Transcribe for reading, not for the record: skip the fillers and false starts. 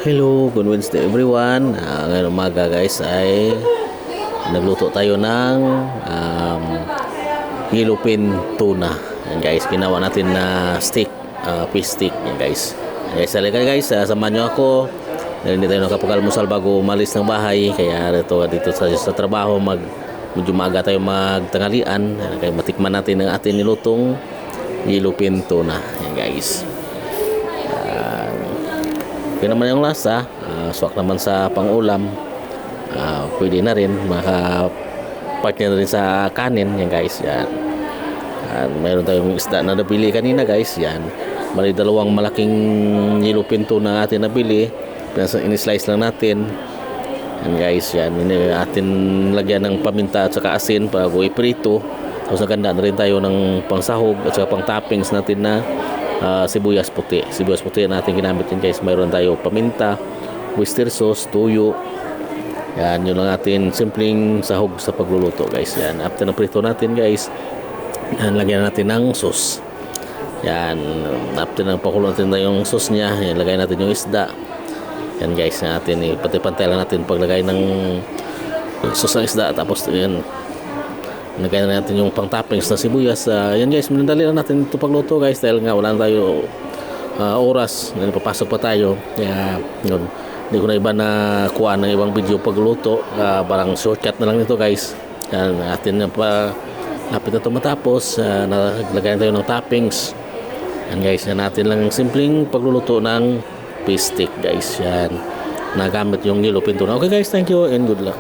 Hello, good Wednesday everyone. Ngayong umaga guys ay nagluto tayo ng yellowfin tuna. Yan guys, ginawa natin na steak, fish steak. Yan guys. Guys, halika guys, samahan nyo ako. Hindi tayo nakapag-almusal bago umalis ng bahay. Kaya dito sa trabaho medyo maaga tayo magtanghalian. Kaya matikman natin ang ating nilutong yellowfin tuna. Yan guys. Okay naman yung lasa, swak naman sa pangulam, pwede na rin, maka-partner na rin sa kanin, yan guys, yan. Mayroon tayong isda na nabili kanina guys, yan. Bali dalawang malaking yellowfin tuna atin nabili, in-slice lang natin, yan guys, yan. Ini atin lagyan ng paminta at saka asin para iprito. Tapos naganda na rin tayo ng pangsahog at saka pang toppings natin na sibuyas puti natin ginamit din guys. Mayroon tayo paminta, oyster sauce, tuyo, yan, yun lang natin simpleng sahog sa pagluluto guys. Yan, after na prito natin guys, yan, lagyan natin ng sauce. Yan, after na pakulo natin na yung sauce nya, yan, lagay natin yung isda. Yan guys, natin pantay lang natin paglagay ng sauce ng isda. Tapos yan, nagaya na natin yung pang toppings na sibuyas. Yan guys, minadali lang natin ito pagluto guys dahil nga wala na tayo oras, papasok pa tayo. Kaya yun, hindi ko na iba na kuha ng ibang video pagluto, parang shortcut na lang nito guys. Yan, natin pa lapit na ito matapos, naglagay na tayo ng toppings. Yan guys, yan natin lang simpleng pagluluto ng fish stick guys. Yan, nagamit yung yellowfin tuna. Okay guys, thank you and good luck.